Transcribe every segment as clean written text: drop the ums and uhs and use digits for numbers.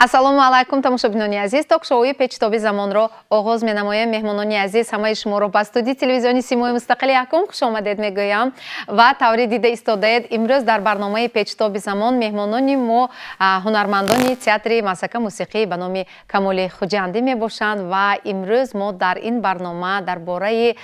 ассалому алайкум тамошобинони азиз, ток-шоуи печтоби замонро оғоз менамоем. меҳмонони азиз ҳамаи шуморо ба студии телевизиони Симои Мустақили Якум хуш омадед мегӯям ва таври дида истодаед. Имрӯз дар барномаи печтоби замон меҳмонони мо ҳунармандони театри масака мусиқӣ ба номи Камоли Хуҷандӣ мебошанд ва имрӯз мо дар ин барнома дар бораи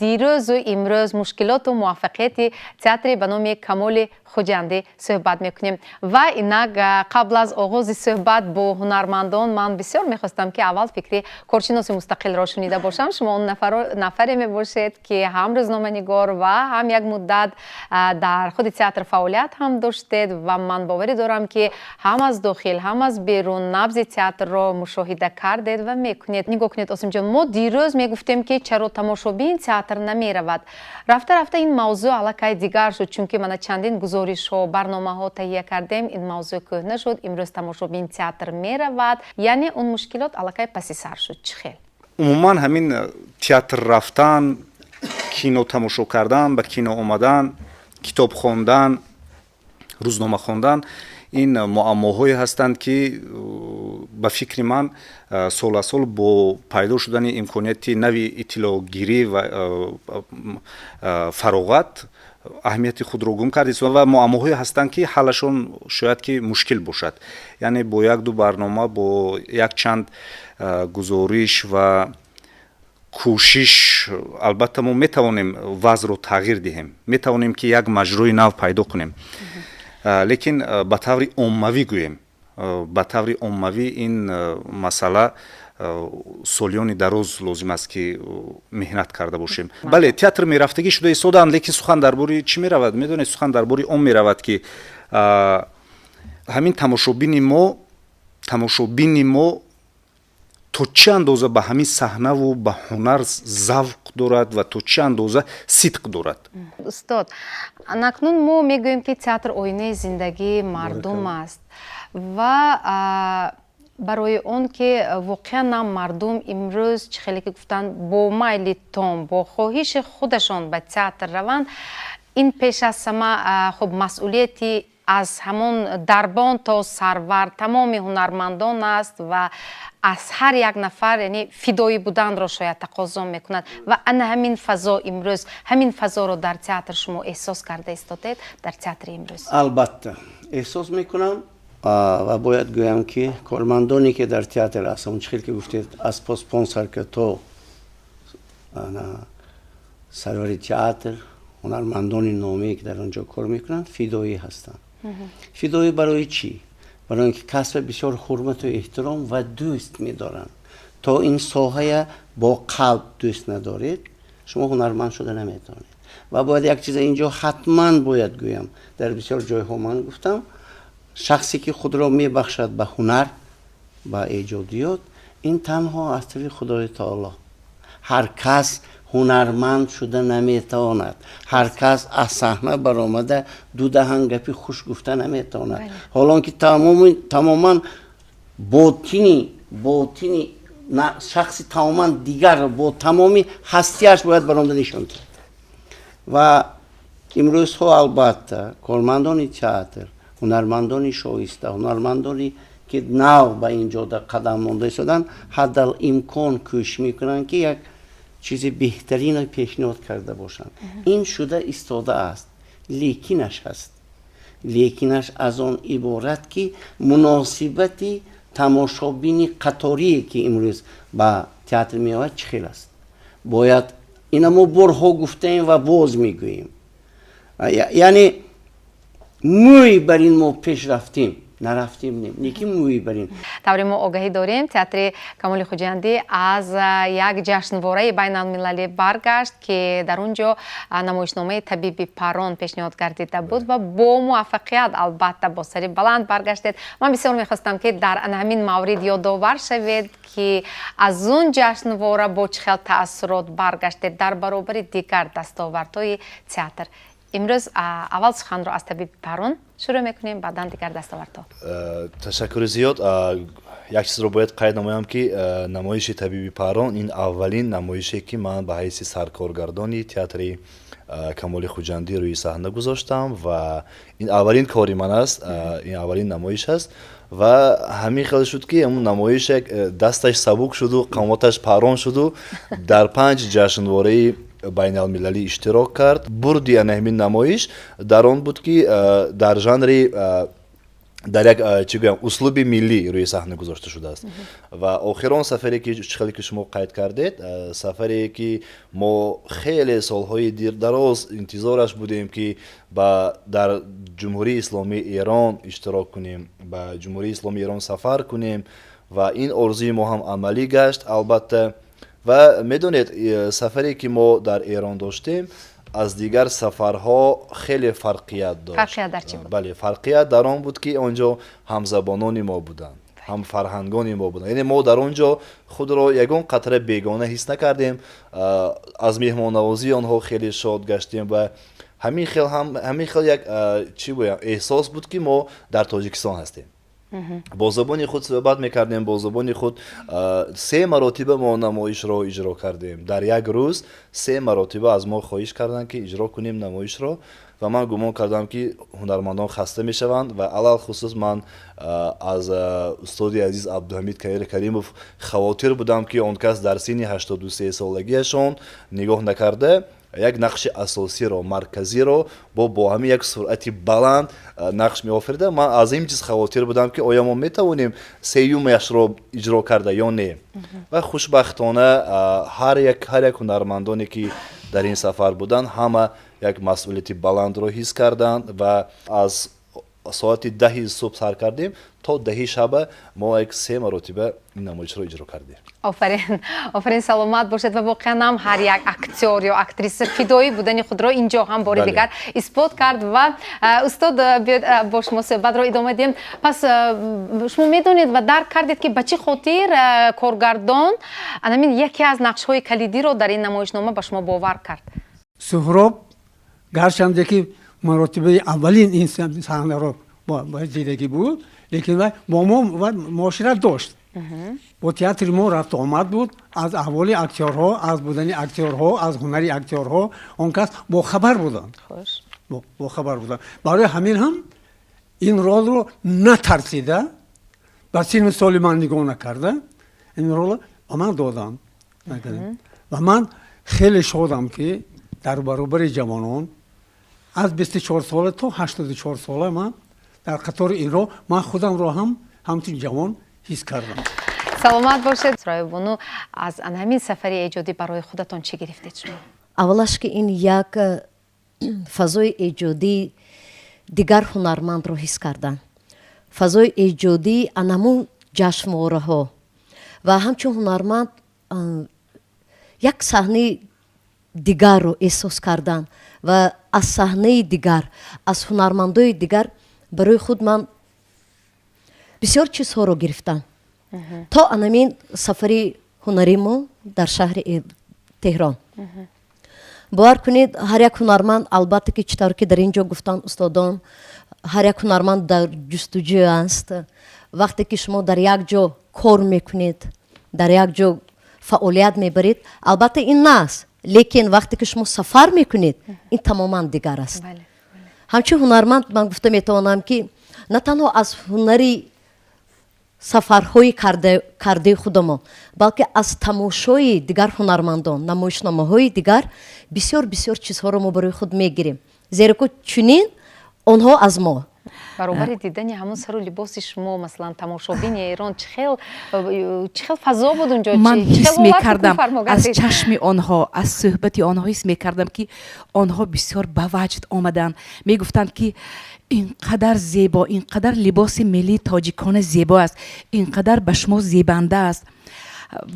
дирӯзу имрӯз мушкилоту муваффақияти театри ба номи Камоли Хуҷандӣ суҳбат мекунем. Ва инак қабл аз оғози суҳбат бо ҳунармандон ман бисёр мехостам ки аввал фикри коршиноси мустақилро шунида бошам. Шумо он нафаре мебошед ки ҳам рӯзноманигор ва ҳам як муддат дар худи театр фаъолият ҳам доштед ва ман боварӣ дорам ки ҳам аз дохил ҳам аз берун набзи театрро мушоҳида кардед ва мекунед. Нигоҳ кунед Осимҷон, мо дирӯз мегуфтем ки чаро тамошобин театр намеравад. Рафта рафта ин мавзӯъ аллакай дигар шуд, чунки мана чандин гузоришҳо, барномаҳо таҳия кардем, ин мавзӯъ кӯҳна шуд. Имрӯз тамошобин театр меравад, яъне он мушкилот аллакай паси сар шуд. Чӣ хел? умуман ҳамин театр рафтан, кино тамошо кардан, ба кино омадан, китоб хондан, рӯзнома хондан ин муаммоҳое ҳастанд ки ба фикри ман соласол бо пайдо шудани имконияти нави иттилоъгирӣ ва фароғат аҳамияти худро гум кардест ва муаммоҳое ҳастанд ки ҳаллашон шояд ки мушкил бошад. Яъне бо як-ду барнома, бо якчанд гузориш ва кӯшиш албатта мо метавонем вазъро тағйир диҳем, метавонем ки як маҷрои нав пайдо кунем. лекин ба таври оммавӣ гӯем, ба таври оммавӣ ин масъала солиёни дароз лозим аст ки меҳнат карда бошем. Бале, театр мерафтагӣ шуда истодаанд, лекин сухан дар бори чӣ меравад? Медонед, сухан дар бори он меравад ки ҳамин тамошобини мо то чӣ андоза ба ҳамин саҳнаву ба ҳунар завқ дорад ва то чӣ андоза сидқ дорад. Устод, акнун мо мегӯем ки театр оинаи зиндагии мардум аст ва барои он ки воқеан нам мардум имрӯз чӣ хеле ки гуфтанд бо майли том, бо хоҳиши худашон ба театр раванд, ин пеш аз ҳама хуб масъулияти аз ҳамон дарбон то сарвар тамоми ҳунармандон аст ва аз ҳар як нафар яъне фидоӣ буданро шояд тақозо мекунад ва ана ҳамин фазо имрӯз, ҳамин фазоро дар театр шумо эҳсос карда истодед дар театри имрӯз? албатта эҳсос мекунам ва бояд гӯям ки кормандоне ки дар театр ҳастанд, чӣ хел ки гуфтед, аз спонсорка то сарвари театр, ҳунармандони номие ки дар онҷо кор мекунанд, фидоӣ ҳастанд. фидоӣ барои чӣ? барои он ки касба бисёр ҳурмату эҳтиром ва дӯст медоранд. то ин соҳая бо қалб дӯст надоред, шумо ҳунарманд шуда наметавонед. ва бояд як чиза инҷо ҳатман бояд гӯям, дар бисёр ҷойҳо ман гуфтам, шахсе ки худро мебахшад ба ҳунар, ба эҷодиёт, ин танҳо аз тарафи худои таоло. ҳар кас ҳунарманд шуда наметавонад. ҳар кас аз саҳна баромада ду даҳан гапи хуш гуфта наметавонад. ҳолон ки тамоман ботини шахси тамоман дигар бо тамоми ҳастияш бояд баромада нишон кард. ва имрӯзҳо албатта кормандони театр, ҳунармандони шоиста, ҳунармандони ки нав ба ин ҷода қадам монда истоданд, ҳаддал имкон кӯшиш мекунанд ки як чизи беҳтаринро пешниҳод карда бошанд. ин шуда истода аст, лекинаш ҳаст. лекинаш аз он иборат ки муносибати тамошобини қаторие ки имрӯз ба театр меояд чӣ хел аст. бояд ина мо борҳо гуфтаем ва боз мегӯем. яъне мӯи бар ин мо пеш рафтем, нарафтем нем, лекин мӯи бар ин. тавре мо огаҳӣ дорем, театри Камоли Хуҷандӣ аз як ҷашнвораи байналмилалӣ баргашт ки дар он ҷо намоишномаи табиби паррон пешниҳод гардида буд ва бо муваффақият албатта бо сари баланд баргаштед. ман бисёр мехостам ки дар ҳамин маврид ёдовар шавед ки аз он ҷашнвора бо чӣ хел таассурот баргаштед дар баробари дигар дастовардҳои театр. имрӯз аввал суханро аз табиби паррон шурӯъ мекунем, баъдан дигар дастовардҳо. ташаккури зиёд. як чизро бояд қайд намоям ки намоиши табиби паррон ин аввалин намоише ки ман ба ҳайси саркоргардони театри камоли хуҷандӣ рӯи саҳна гузоштам ва ин аввалин кори ман аст, ин аввалин намоиш аст ва ҳамин хел шуд ки ҳамун намоишек дасташ сабук шуду қамоташ паррон шуду дар 5 ҷашнвораи байналмилалӣ иштирок кард. бурди ҳамин намоиш дар он буд ки дар жанри дар як чӣ гӯям услуби миллӣ рӯи саҳна гузошта шудааст ва охирон сафаре ки хеле ки шумо қайд кардед, сафаре ки мо хеле солҳои дароз интизораш будем ки дар ҷумҳурии исломии Эрон иштирок кунем, ба ҷумҳурии исломии Эрон сафар кунем ва ин орзуи мо ҳам амалӣ гашт албатта. ва медонед сафаре ки мо дар Эрон доштем аз дигар сафарҳо хеле фарқият дошт. Фарқият дар чӣ буд? бале, фарқият дар он буд ки онҷо ҳамзабонони мо буданд, ҳамфарҳангони мо буданд. Яъне мо дар онҷо худро ягон қатра бегона ҳис накардем, аз меҳмоннавозии онҳо хеле шод гаштем ва ҳамин хел як чӣ гӯям эҳсос буд ки мо дар Тоҷикистон ҳастем. бо забони худ суҳбат мекардем, бо забони худ 3 маротиба мо намоишро иҷро кардем. дар як рӯз 3 маротиба аз мо хоҳиш карданд ки иҷро кунем намоишро ва ман гумон кардам ки ҳунармандон хаста мешаванд ва алал хусус ман аз устоди азиз Абдуҳамид Каримов хавотир будам ки он кас дар синни 83 солагиашон нигоҳ накарда як нақши асосиро, марказиро бо ҳамин як суръати баланд нақш меофарида. ман аз ин чиз хавотир будам ки оя мо метавонем сеюмашро иҷро карда ё не. ва хушбахтона ҳар як ҳунармандоне ки дар ин сафар буданд ҳама як масъулияти баландро ҳис карданд ва аз соати 10 субҳ сар кардем то 10 шаба мо як 3 маротиба ин намоишро иҷро кардем. офарин саломат бошед ва воқеан ҳам ҳар як актёр ё актриса фидоӣ будани худро инҷо ҳам бори дигар исбот кард ва устод биёед бо шумо суҳбатро идома диҳем. пас шумо медонед ва дарк кардед ки ба чӣ хотир коргардон анамин яке аз нақшҳои калидиро дар ин намоишнома ба шумо бовар кард? суҳроб гарчанде ки маротибаи аввалин ин саҳнаро дидагӣ буд, лекин бо мо муошират дошт. бо театри мо рафту омад буд, аз аҳволи актёрҳо, аз будани актёрҳо, аз ҳунари актёрҳо он кас бохабар буданд. бохабар буданд. барои ҳамин ҳам ин ролро натарсида, ба синни соли ман нигоҳ накарда ин ролро ба ман доданд. ва ман хеле шодам ки дар баробари ҷавонон аз 24 сола то 84 сола ман дар қатори инро ман худамро ҳам ҳамчун ҷавон ҳис кардам. саломат бошед. Сроебону, аз ҳамин сафари эҷодӣ барои худатон чӣ гирифтед шумо? аввалаш ки ин як фазои эҷодӣ дигар ҳунармандро ҳис кардан. фазои эҷодӣ анамун ҷашнвораҳо ва ҳамчун ҳунарманд як саҳнаи дигарро эҳсос кардан ва аз саҳнаи дигар, аз ҳунармандои дигар барои худ ман бисёр чизҳоро гирифтам. то анамин сафари ҳунари мо дар шаҳри Теҳрон. бовар кунед ҳар як ҳунарманд, албатта ки чӣ тавр ки дар ин ҷо гуфтанд устодон, ҳар як ҳунарманд дар ҷустуҷӯ аст. вақте ки шумо дар як ҷо кор мекунед, дар як ҷо фаъолият мебаред, албатта ин не аст, лекин вақте ки шумо сафар мекунед ин тамоман дигар аст. ҳамчун ҳунарманд ман гуфта метавонам ки на танҳо аз ҳунари сафарҳои кардаи худамон, балки аз тамошои дигар ҳунармандон, намоишномаҳои дигар бисёр чизҳоро мо барои худ мегирем, зеро ки чунин онҳо аз мо баробари дидани ҳамон сару либоси шумо, масалан тамошобини Эрон чӣ хел фазо буд унҷо? ман ҳис мекардам аз чашми онҳо, аз суҳбати онҳо ҳис мекардам ки онҳо бисёр ба ваҷд омаданд. мегуфтанд ки инқадар зебо, инқадар либоси миллии тоҷикона зебо аст, инқадар ба шумо зебанда аст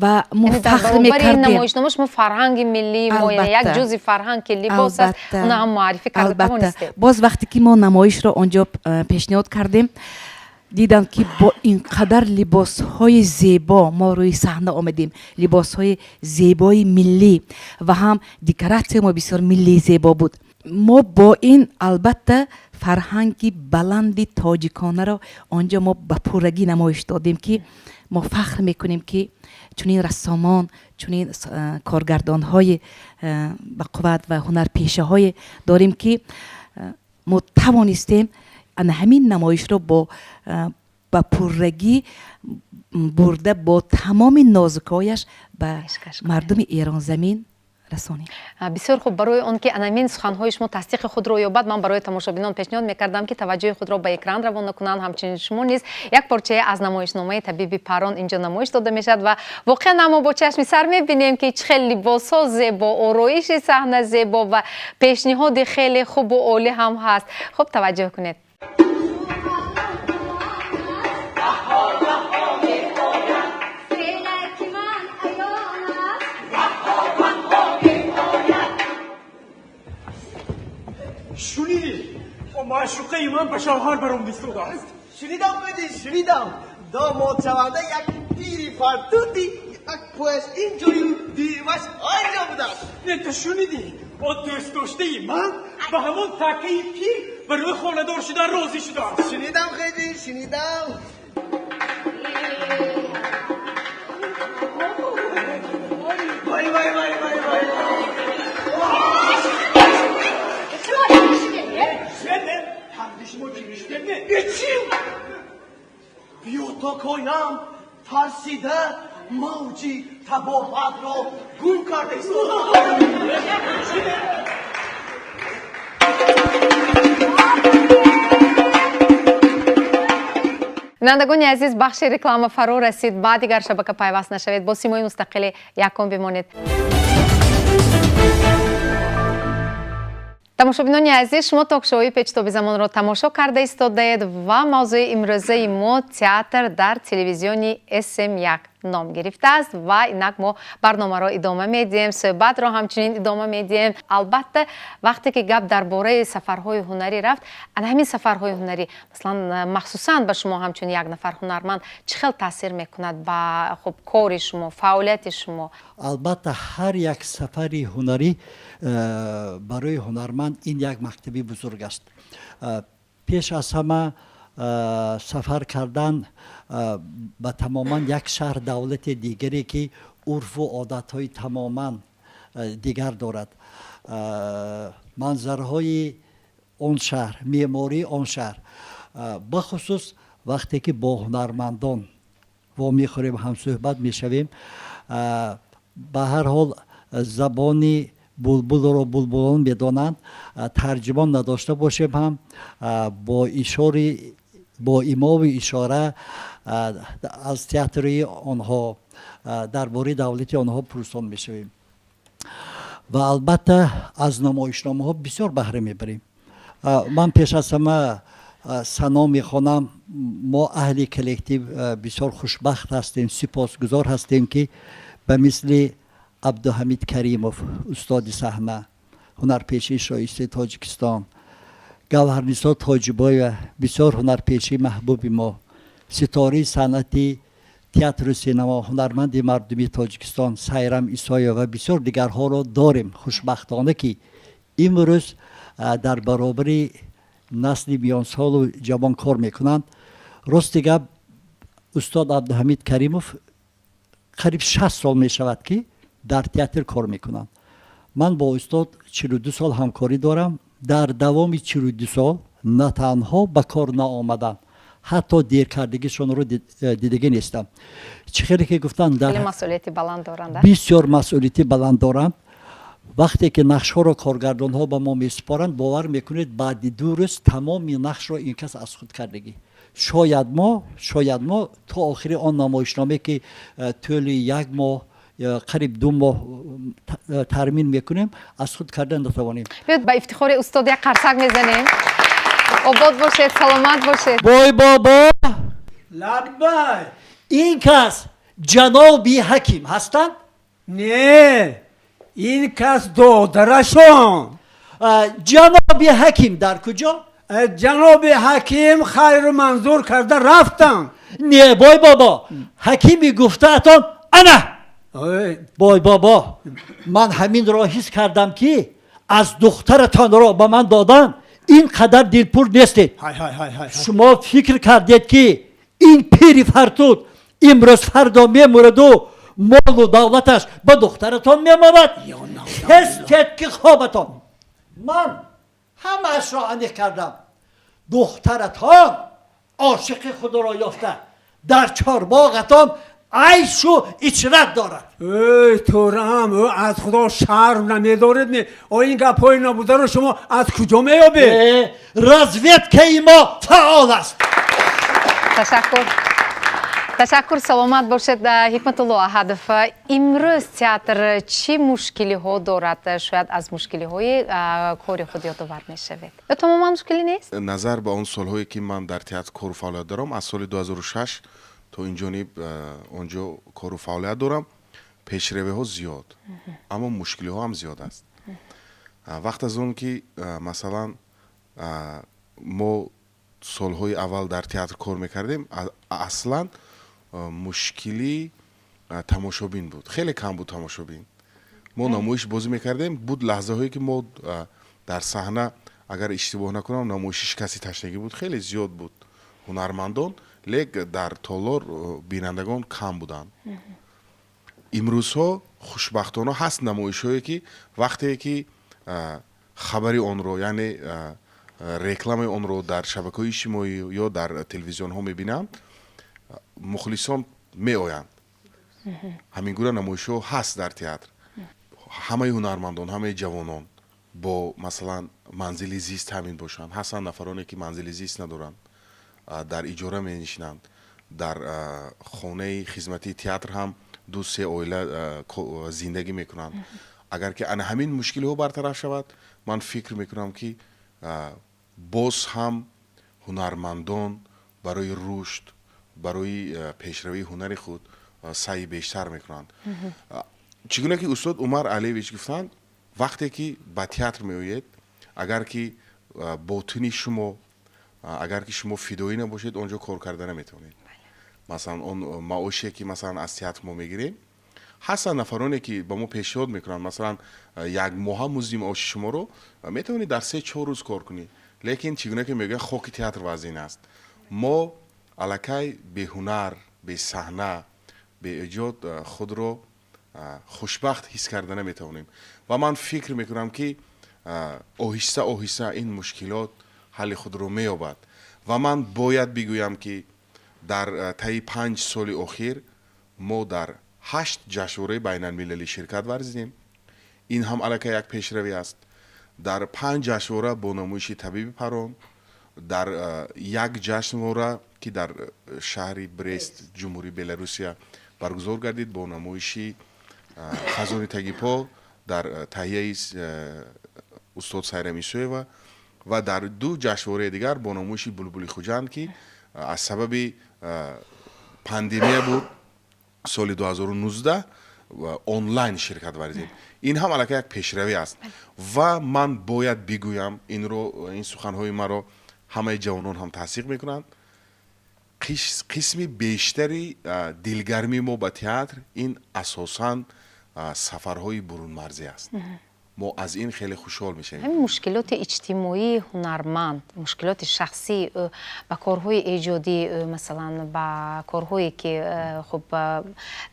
ва мо фахр мекардем. намоишнома шумо фарҳанги миллии мо, як ҷузи фарҳанги либос аст, уна ҳам муаррифӣ карда тавонистед. боз вақте ки мо намоишро онҷо пешниҳод кардем, дидам ки бо инқадар либосҳои зебо мо рӯи саҳна омадем, либосҳои зебои миллӣ ва ҳам декоратсияи мо бисёр миллии зебо буд. ما با این البته فرهنگی بلندی تاجیکانه رو آنجا ما به پورگی نمایش دادیم که ما فخر میکنیم که چنین رسامان، چنین کارگردان های به قوت و هنر پیشه های داریم که ما توانستیم همین نمایش رو با پررگی برده با تمام نازکایش به مردم ایران زمین رسانیم. بسیار خوب. برای اون که انامین سخنهای شما تصدیق خود رو یابد، من برای تماشابینان پیشنهاد میکردم که توجه خود را به اکران روانه کنند. همچنین شما نیز یک پارچه از نمایشنامه طبیبی پران اینجا نمایش داده میشد و واقعا ما با چشم سر میبینیم که چه خیلی لباس‌ها زیبا، آرایش صحنه زیبا و پیشنهاد خیلی خوب و عالی هم هست. خب توجه کنید. شنیدی؟ معشوقه من به شوهر برام دستور است. شنیدم بدی شنیدم. داماد شونده یک پیری فرتوتی یک پوش اینجوری دیوش آنجا بوده. نه تو شنیدی؟ با دوست داشته من به همون تکه پیر برای خاندار شدن راضی شدم. شنیدم خیلی شنیدم. وای وای وای وای وای. بیا تا کویم ترسیده موجی تباهت را گم کرده است. بینندگان عزیز، بخش رکلام فرا رسید. بعد دیگر شبکه پیوست نشوید، با سیمای مستقل یکم بمانید. تماشابینان عزیز، شما تاکشوهای پیچ زمان را تماشا کرده ایستادید و موضوع امروزه ما تئاتر در تلویزیونی SM1 نام گرفته است و اینک ما برنامه را ادامه میدیم، صحبت را همچنین ادامه میدیم. البته وقتی که گپ درباره سفرهای هنری رفت، همین سفرهای هنری مثلا مخصوصا به شما همچنین یک نفر هنرمند چه خیلی تاثیر میکند به خب کار شما، فعالیت شما؟ البته هر یک سفری هنری برای هنرمند این یک مکتبی بزرگ است. پیش از همه سفر کردن به تماما یک شهر دولت دیگری که عرف و عادتهای تماما دیگر دارد، منظرهای آن شهر، معماری آن شهر، بخصوص وقتی که با هنرمندان و میخوریم هم صحبت میشویم، به هر حال زبانی بلبل رو بلبلان میدانند، ترجمان نداشته باشیم هم با اشاره، با ایما و اشاره از تئاتری آنها درباره دولتی آنها پرسان میشویم و البته از نمایشنامه ها بسیار بهره میبریم. من پیش از همه ثنا میخوانم، ما اهل کلکتیو بسیار خوشبخت هستیم، سپاسگزار هستیم که به مثل عبدالحمید کریموف استاد صحنه، هنرپیشه شایسته تاجیکستان، گوهرنسا تاجبای بسیار هنرپیشه محبوب ما، ستاره صنعتی تئاتر و سینما، هنرمند مردمی تاجیکستان سیرم ایسایا و بسیار دیگرها را داریم. خوشبختانه که امروز در برابر نسل میان سال و جوان کار میکنند. راست گپ استاد عبدالحمید کریموف قریب 60 سال میشود که در تئاتر کار میکنند. من با استاد 42 سال همکاری دارم. در دوام 42 سال نه تنها به کار نآمدن، حتی دیر کردگیشون رو دیدگی نیستم. چه خیلی که گفتن در مسئولیتی بلند دارند، بسیار مسئولیتی بلند دارند. وقتی که نقش ها رو کارگردان ها به ما میسپارند، باور میکنید بعد 2 روز تمام نقش رو این کس از خود کردگی. شاید ما تا آخری آن نمایشنامه که طول 1 ماه یا قریب 2 ماه ترمین میکنیم از خود کردن نتوانیم. بیاید به افتخار استاد یک قرصک میزنیم. آباد باشید، سلامت باشید. وای بابا لبای این کس جنابی حکیم هستند؟ نه، این کس دادرشان. جنابی حکیم در کجا؟ جناب حکیم خیر منظور کرده رفتن. نه بای بابا، حکیمی گفته اتان انا. بای بابا، من همین را حس کردم که از دخترتان را به من دادن اینقدر دلپور نیستید. های های های های شما فکر کردید که این پیر فرتود امروز فردا میمورد و مال و دولتش به دخترتان میماند؟ هستید که خوابتان. من همه‌اش را انیق کردم. دخترتان عاشق خدا را یافته در چارباغتان عیش و اشرت دارد. ای تورم از خدا شرم نمیدارید نه؟ این گپای نبوده رو شما از کجا میابید؟ رزویدکه ما فعال است. تشکر سلامت باشد حکمت الله احدف. امروز تئاتر چه مشکلی ها دارد؟ شاید از مشکلی های کار خود یادآور میشوید. یا تماما مشکلی نیست؟ نظر به اون سالهایی که من در تئاتر کار و فعالیت دارم، از سال 2006 تا این جانب اونجا کار و فعالیت دارم، پیشروی ها زیاد اما مشکلی ها هم زیاد است. وقت از اون که مثلا ما سالهای اول در تئاتر کار میکردیم، اصلا مشکلی تماشابین بود، خیلی کم بود تماشابین. ما نمایش بازی میکردیم، بود لحظه هایی که ما در صحنه اگر اشتباه نکنم نمایشش کسی تشنگی بود، خیلی زیاد بود هنرمندان، لیک در تالار بینندگان کم بودن. امروزها خوشبختانه هست نمایش هایی که وقتی که خبری آن رو یعنی رکلام آن رو در شبکه‌های اجتماعی یا در تلویزیون ها میبینند، مخلصان می آیند. همین گونه نمایش ها هست در تئاتر. همه هنرمندان، همه جوانان با مثلا منزل زیست همین باشند. هستند نفرانی که منزل زیست ندارند، در اجاره می نشینند. در خانه خدمتی تئاتر هم دو سه عائله زندگی میکنند. اگر که همین مشکل ها برطرف شود، من فکر میکنم که باز هم هنرمندان برای رشد، برای پیشروی هنر خود سعی بیشتر میکنند. چگونه که استاد عمر علیویچ گفتند، وقتی که به تئاتر میآیید، اگر که باطنی شما، اگر که شما فدایی نباشید، اونجا کار کردن نمیتونید. مثلا اون معاشی که مثلا از تئاتر ما میگیریم، هستن نفرانی که با ما پیشنهاد میکنن مثلا یک ماه مزد معاش شما رو میتونید در 3-4 روز کار کنید. لیکن چگونه که میگه خاک تئاتر وزین است. ما الکی به هنر، به صحنه، به ایجاد خود رو خوشبخت حس کردن نمیتونیم و من فکر میکنم که آهسته آهسته این مشکلات حل خود رو مییابد و من باید بگویم که در طی 5 سال اخیر ما در 8 جشنواره بین المللی شرکت ورزیدیم. این هم الکی یک پیشروی است. در 5 جشنواره با نمایش طبیب پران، در یک جشنواره که در شهر برست جمهوری بلاروسیا برگزار گردید با نمایش خزان تگیپا در تهیه استاد سایرام ایسویeva و در 2 جشنواره دیگر با نمایش بلبل خوجند که از سبب پاندمی بود سال 2019 و آنلاین شرکت ورزید. این هم الکی یک پیشروی است و من باید بگویم این سخنهای مرا همه جوانان هم تصدیق میکنند. قسمی بیشتری دلگرمی ما با تئاتر این اساساً سفرهای برون مرزی است. ما از این خیلی خوشحال میشیم. همین مشکلات اجتماعی هنرمند، مشکلات شخصی با کارهای ایجادی، مثلا با کارهایی که خب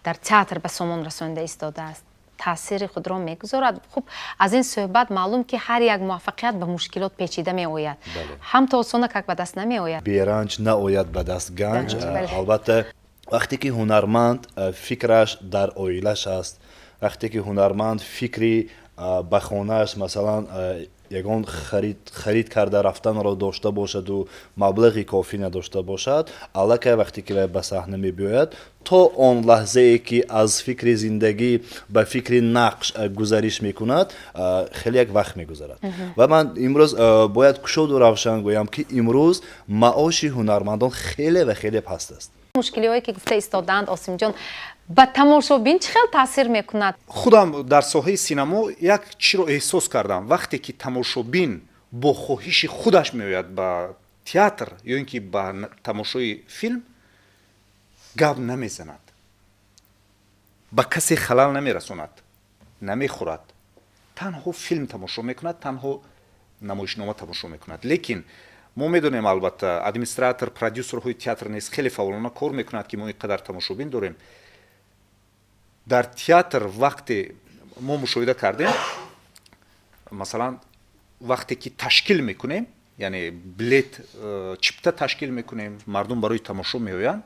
در تئاتر به سامان رسانده ایستاده است، تاثیر خود را میگذارد. خب از این صحبت معلوم که هر یک موفقیت به مشکلات پیچیده می آید. هم تا سونک به دست نمی آید. بیرنج نآید به دست گنج. البته وقتی که هنرمند فکرش در عائله‌اش است، وقتی که هنرمند فکری به خانه‌اش مثلا یگان خرید کرده رفتن را داشته باشد و مبلغی کافی نداشته باشد، الکی وقتی که به صحنه می‌بیاید تا آن لحظه ای که از فکر زندگی به فکر نقش گذریش میکند خیلی یک وقت میگذرد و من امروز باید کشود و روشن گویم که امروز معاش هنرمندان خیلی و خیلی پست است. مشکلی هایی که گفته ایستادند آسیم جان به تماشابین چه خیلی تاثیر میکند؟ خودم در ساحه سینما یک چی رو احساس کردم، وقتی که تماشابین با خواهش خودش میآید به تئاتر یا اینکه به تماشای فیلم گپ نمیزند، به کسی خلل نمیرساند، نمیخورد، танҳо филм тамошо мекунад, танҳо намоишнома тамошо мекунад. Лекин мо медонем албатта администратор, продюсерҳои театр низ хеле фаъолона кор мекунад ки мо ин қадар тамошобин дорем. дар театр вақте мо мушоҳида кардем, масалан вақте ки ташкил мекунем, яъне билет чипта ташкил мекунем, мардум барои тамошо меоянд,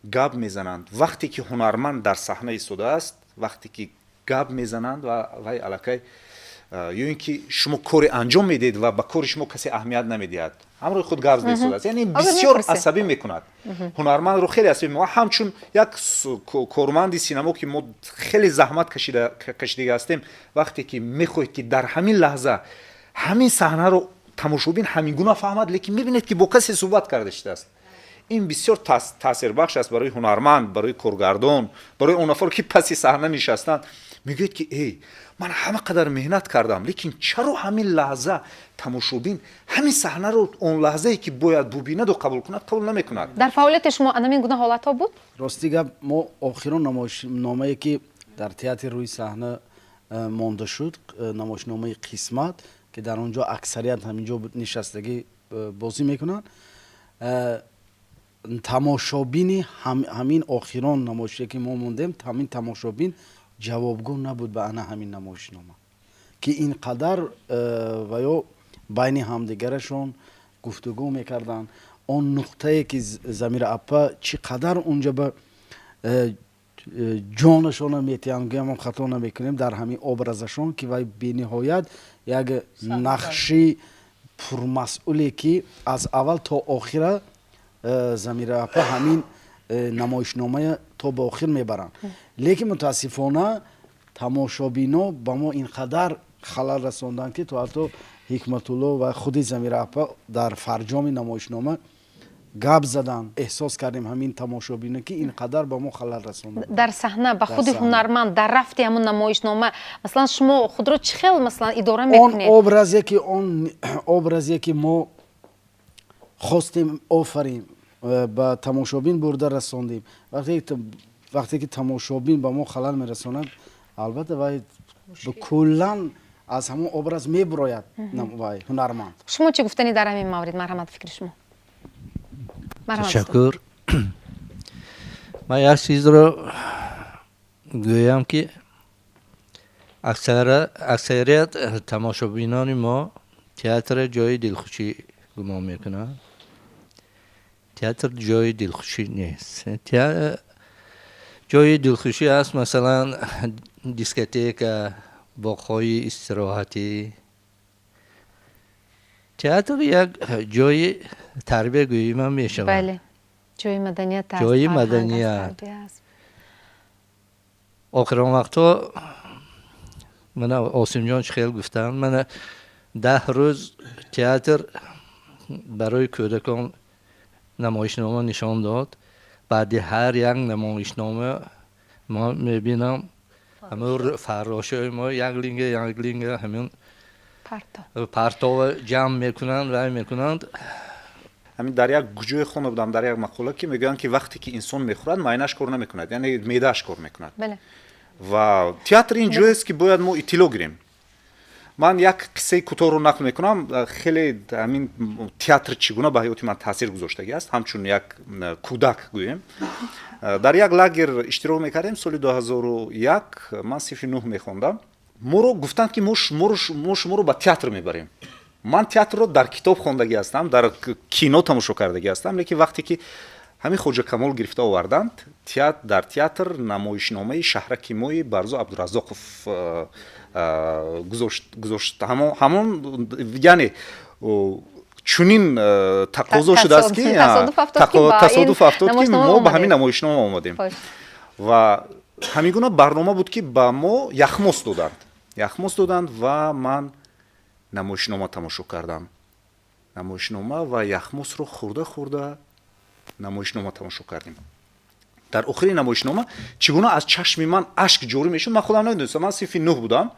гап мезананд. Вақте ки ҳунарманд дар саҳна истодааст, вақте ки гап мезананд ва вай аллакай ё ин ки шумо коре анҷом медиҳед ва ба кори шумо касе аҳамият намедиҳад, ҳамроҳи худ гап истодааст, яъне бисёр асабӣ мекунад. ҳунармандро хеле асабӣ мекунад. ҳамчун як корманди синамо ки мо хеле заҳмат кашида ҳастем, вақте ки мехоҳед ки дар ҳамин лаҳза ҳамин саҳнаро тамошобин ҳамин гуна фаҳмад, лекин мебинед ки бо касе суҳбат карда шудааст. ин бисёр таъсирбахш аст барои ҳунарманд, барои коргардон, барои он нафаре ки паси саҳна нишастанд. мегӯяд ки эй, ман ҳама қадар меҳнат кардам, лекин чаро ҳамин лаҳза тамошобин ҳамин саҳнаро он лаҳзае ки бояд бубинаду қабул кунад, қабул намекунад. дар фаъолияти шумо анамин гуна ҳолатҳо буд? рости гап, мо охирон намоишномае ки дар театри рӯи саҳна монда шуд, намоишномаи қисмат, ки дар он ҷо аксарият ҳаминҷо нишастагӣ бозӣ мекунанд, тамошобини ҳамин охирон намоишие ки мо мондем, ҳамин тамошобин ҷавобгӯ набуд ба ана ҳамин намоишнома, ки ин қадар ва ё байни ҳамдигарашон гуфтугӯ мекарданд. он нуқтае ки Замира апа чӣ қадар унҷа ба ҷонашона метиҳанд, гӯям хато намекунем, дар ҳамин образашон ки вай бениҳоят як нақши пурмасъуле ки аз аввал то охира Замира апа ҳамин намоишномая то ба охир мебаранд. лекин мутаассифона тамошобино ба мо ин қадар халал расонданд ки то ҳатто ҳикматулло ва худи Замира апа дар фарҷоми намоишнома гап заданд. эҳсос кардем ҳамин тамошобино ки ин қадар ба мо халал расонданд. дар саҳна ба худи ҳунарманд дар рафти ҳамун намоишнома масалан шумо худро чӣ хел масалан идора мекунед? он образе ки мо хостем офарем ба тамошобин бурда расондем, вақте ки тамошобин ба мо халал мерасонад, албатта вай куллан аз ҳамон образ мебурояд вай ҳунарманд. шумо чӣ гуфтанӣ дар ҳамин маврид? марҳамат, фикри шумо. ташаккур. ман як чизро гӯям ки аксарият тамошобинони мо театр ҷои дилхушӣ гумон мекунанд. театр ҷои дилхушӣ нест. ҷои дилхушӣ аст масалан дискотека, боғҳои истироҳатӣ. театр як ҷои тарбия гӯӣ ман мешавад. бале, ҷои маданият аст. ҷои маданият. охирон вақтҳо мана Осимҷон хел гуфтанд, мана 10 рӯз театр барои кӯдакон намоишнома нишон дод. баъди ҳар як намоишнома мо мебинам ҳамун фаррошои мо як линга ҳамин партова ҷамъ мекунанд, вай мекунанд. ҳамин дар як ҷое хонда будам, дар як мақола ки мегӯянд ки вақте ки инсон мехӯрад майнааш кор намекунад, яъне меъдааш кор мекунад. ва театр ин ҷое аст ки бояд мо иттилоъ гирем. ман як қиссаи кӯтоҳро нақл мекунам. хеле ҳамин театр чӣ гуна ба ҳаёти ман таъсир гузоштагӣ аст, ҳамчун як кӯдак гӯем. дар як лагер иштирок мекардем соли 2001. ман синфи 9 мехондам. моро гуфтанд ки мо шуморо ба театр мебарем. ман театрро дар китоб хондагӣ ҳастам, дар кино тамошо кардагӣ ҳастам, лекин вақте ки ҳамин хоҷа камол гирифта оварданд, дар театр намоишномаи шаҳраки мои Барзо Абдураззоқов гузошт. ҳамон яъне чунин тақозо шудааст ки тасодуф афтод ки мо ба ҳамин намоишнома омадем. ва ҳамин гуна барнома буд ки ба мо яхмос доданд ва ман намоишнома тамошо кардам. намоишнома ва яхмосро хӯрда намоишнома тамошо кардем. дар охири намоишнома чӣ гуна аз чашми ман ашк ҷорӣ мешуд, ман худам намедонистам. ман синфи 9 будам.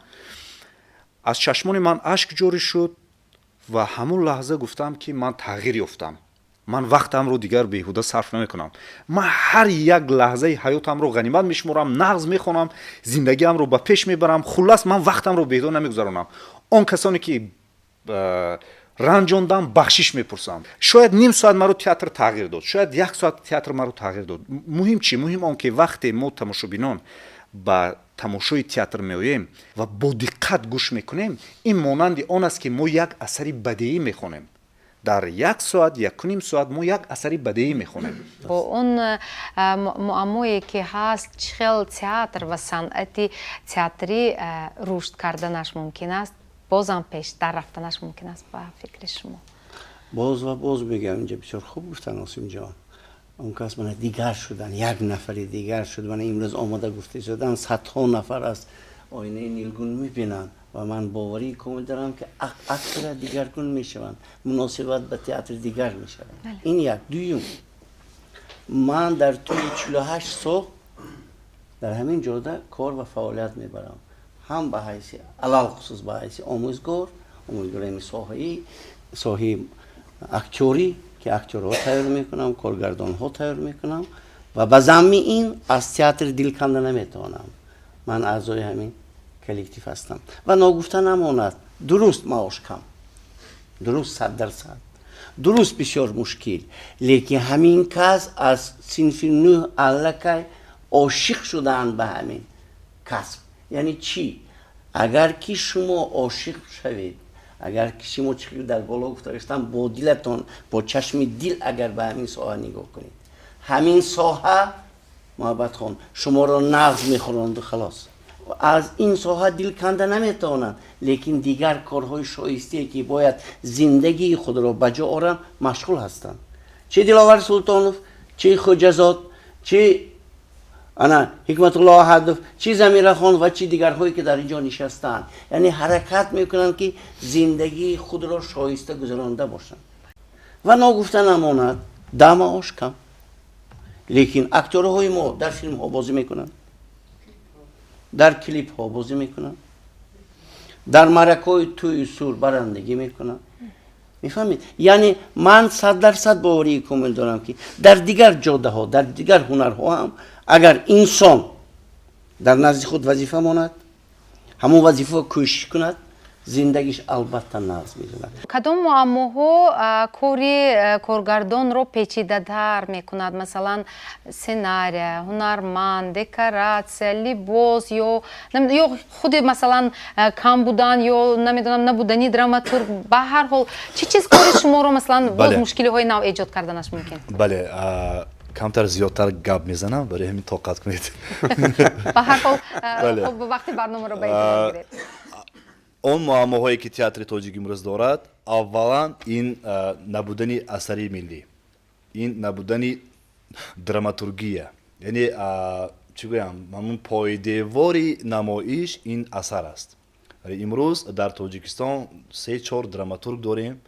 аз чашмони ман ашк ҷорӣ шуд ва ҳамон лаҳза гуфтам ки ман тағйир ёфтам. من وقتم رو دیگر بیهوده صرف نمیکنم. من هر یک لحظه حیاتم رو غنیمت میشمرم، نغز میخونم، زندگیم رو به پیش میبرم. خلاص من وقتم رو بیهوده نمیگذرونم. اون کسانی که رنجوندم بخشش میپرسم. شاید نیم ساعت مرا تئاتر تغییر داد، شاید یک ساعت تئاتر مرا تغییر داد. مهم چی؟ مهم اون که وقتی ما تماشابینان با تماشای تئاتر میایم و با دقت گوش میکنیم، این مانند آن است که ما یک اثری بدیعی میخونیم. در یک ساعت، یک و نیم ساعت ما یک اثری بدیعی میخونیم. با اون معمایی که هست چخیل تئاتر و صنعت تئاتری رشد کردنش ممکن است، بازم پیش در رفتنش ممکن است با فکر شما؟ باز بگم اینجا بسیار خوب گفتن آسیم جان. اون کس من دیگر شدن، یک نفر دیگر شد. من امروز آماده گفته شدن صدها نفر از آینه نیلگون میبینن و من باوری کامل دارم که اکثر دیگرگون میشوند، مناسبت به تئاتر دیگر میشوند. این یک. دویم، من در طول 48 سال در همین جاده کار و فعالیت میبرم، هم به حیث علل خصوص به حیث آموزگار ساحه اکتوری که اکتورها تیار میکنم، کارگردان ها تیار میکنم و به ضمن این از تئاتر دل کنده نمیتوانم. من اعضای همین کلکتیو هستم و ناگفته نماند درست معاش کم، درست 100%، درست بسیار مشکل، لیکن همین کس از صنف 9 علکه عاشق شدن به همین کسب. یعنی چی؟ اگر که شما عاشق شوید، اگر که شما چیزی در بالا گفته رسیدم با دلتون، با چشم دل اگر به همین ساحه نگاه کنید، همین ساحه محبت خان شما را نغز میخورند و خلاص. از این ساحه دل کنده نمیتوانند، لیکن دیگر کارهای شایسته که باید زندگی خود را بجا آورند مشغول هستند. چه دلاور سلطانوف، چه خوجزاد، چه حکمت الله هدف، چه زمیر خان و چه دیگرهایی که در اینجا نشستند، یعنی حرکت میکنند که زندگی خود را شایسته گذرانده باشند و ناگفته نماند دم آش کم. لیکن اکتورهای ما در فیلم ها بازی میکنند، در کلیپ ها بازی میکنند، در مرکای توی سور برندگی میکنند. میفهمید؟ یعنی من 100% باوری کامل دارم که در دیگر جاده ها، در دیگر هنرها هم اگر انسان در نزد خود وظیفه ماند، همون وظیفه کوشش کند، زندگیش البته نغز میزند. کدام معماها کاری کارگردان رو پیچیده تر میکند؟ مثلا سناریو، هنرمند، دکوراسیون، لباس یا خود مثلا کم بودن یا نمیدونم نبودنی دراماتورگ، به هر حال چه چیز کاری شما رو مثلا باز مشکلی های نو ایجاد کردنش ممکن؟ بله، کمتر زیادتر گپ میزنم برای همین طاقت کنید. به هر حال وقتی برنامه رو بگیرید. اون معماهایی که تئاتر تاجیک امروز دارد، اولا این نبودن اثری ملی، این نبودن دراماتورگیه، یعنی چی گویم، همون پایده‌واری نمایش این اثر است. امروز در تاجیکستان 3-4 دراماتورگ داریم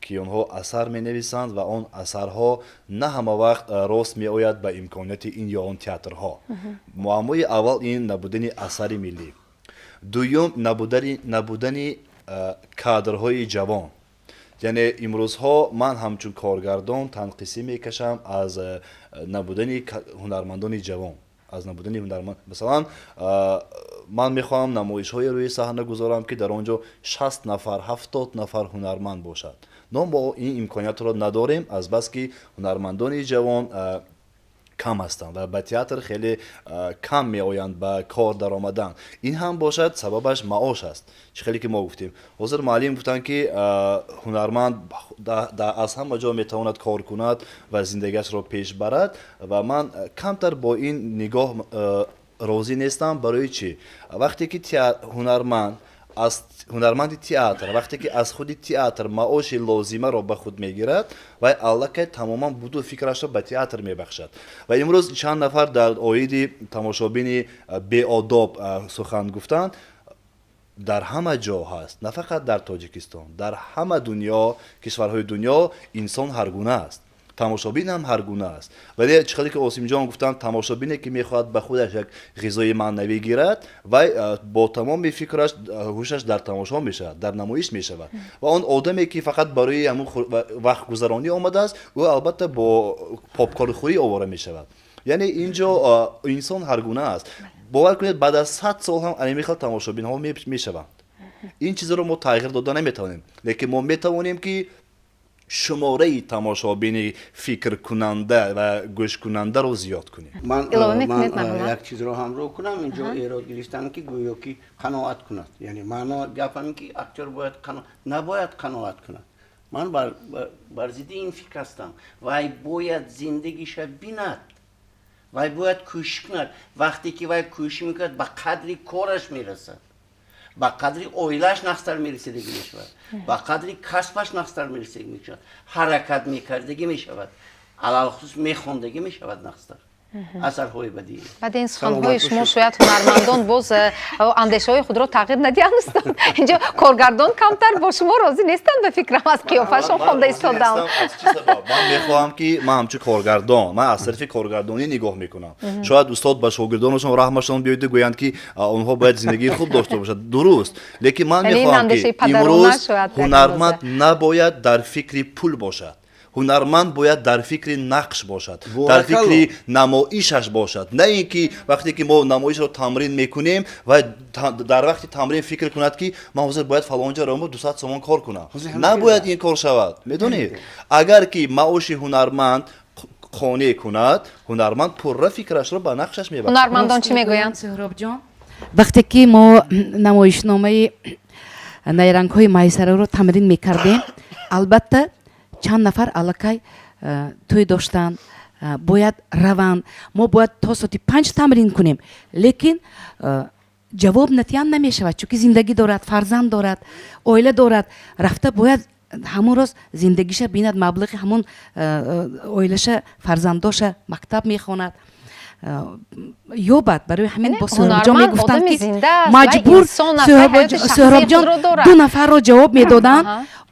که آنها اثر می نویسند و آن اثرها نه همه وقت راست می آید به امکانات این یا آن تئاترها. معمای اول این نبودن اثری ملی. دوم نبودن کادرهای جوان. یعنی امروزها من همچون کارگردان تنقیسی میکشم از نبودن هنرمندان جوان، از نبودن هنرمند. مثلا من میخوام نمایش های روی صحنه گذارم که در آنجا 60 نفر 70 نفر هنرمند باشد. ما این امکانیت را نداریم، از بس که هنرمندان جوان کم هستند و به تئاتر خیلی کم می آیند به کار در آمدن. این هم باشد سببش معاش است. خیلی که ما گفتیم حاضر معلم گفتن که هنرمند از همه جا می تواند کار کند و زندگیش را پیش برد و من کمتر با این نگاه راضی نیستم. برای چی؟ وقتی که هنرمند تئاتر وقتی که از خود تئاتر معاش لازمه را به خود میگیرد و الکی تماما بود و فکرش را به تئاتر میبخشد. و امروز چند نفر در آیید تماشابین بی آداب سخن گفتند، در همه جا هست، نه فقط در تاجیکستان، در همه دنیا، کشورهای دنیا انسان هر گونه است. тамошобин ҳам ҳар гуна аст вале чӣ қадр ки осимҷон гуфтанд тамошобине ки мехоҳад ба худаш як ғизои маънавӣ гирад вай бо тамоми фикраш ҳушаш дар тамошо мешавад дар намоиш мешавад ва он одаме ки фақат барои ҳамун вақтгузаронӣ омадааст ӯ албатта бо попкорнхӯрӣ овора мешавад яъне инҷо инсон ҳаргуна аст бовар кунед баъд аз 100 сол ҳам анеми хел тамошобинҳо мешаванд ин чизро мо тағйир дода наметавонем лекин мо метавонем ки шумораи тамошобини фикркунанда ва гӯшкунандаро зиёд кунем ман як чизро ҳамроҳ кунам инҷо эрод гирифтам ки гӯё ки қаноат кунад яъне маъно гапам ки актер бояд набояд қаноат кунад ман бар зидди ин фикр ҳастам вай бояд зиндагиша бинад вай бояд кӯшиш кунад вақте ки вай кӯшиш мекунад ба қадри кораш мерасад ба қадри оилааш нақстар мерасидагӣ мешавад ба қадри касбаш нақстар мерасидагӣ мешавад ҳаракат мекардагӣ мешавад алалхусус мехондагӣ мешавад нақстар асарҳои бадии баъди ин суханҳои шумо шояд ҳунармандон боз андешаҳои худро тағйир надиҳанд инҷо коргардон камтар бо шумо розӣ нестанд ба фикрам аз қиёфашон хонда истодам ман мехоҳам ки ман ҳамчун коргардон ман аз тарафи коргардонӣ нигоҳ мекунам шояд устод ба шогирдонашон раҳмашон биёяду гӯянд ки онҳо бояд зиндагии хуб дошта бошад дуруст лекин ман мехоҳам ки имрӯз ҳунарманд набояд дар фикри пул бошад ҳунарманд бояд дар фикри нақш бошад дар фикри намоишаш бошад на ин ки вақте ки мо намоишро тамрин мекунем ва дар вақти тамрин фикр кунад ки ман ҳозир бояд фалонҷаро 200 сомон кор кунам набояд ин кор шавад медонед агар ки маоши ҳунарманд қонеъ кунад ҳунарманд пурра фикрашро ба нақшаш мебарад ҳунармандон чӣ мегӯянд соҳробҷон вақте ки мо намоишномаи найрангҳои майсараро тамрин мекардем албатта чанд нафар аллакай тӯй доштанд бояд раванд мо бояд то соати 5 тамрин кунем лекин ҷавоб натиҳан намешавад чунки зиндагӣ дорад фарзанд дорад оила дорад рафта бояд ҳамун роз зиндагиша бинад маблағи ҳамун оилаша фарзандоша мактаб мехонад ёбад барои ҳамин бо соҳробҷон мегуфтанд ки маҷбур соҳробҷон 2 нафарро ҷавоб медоданд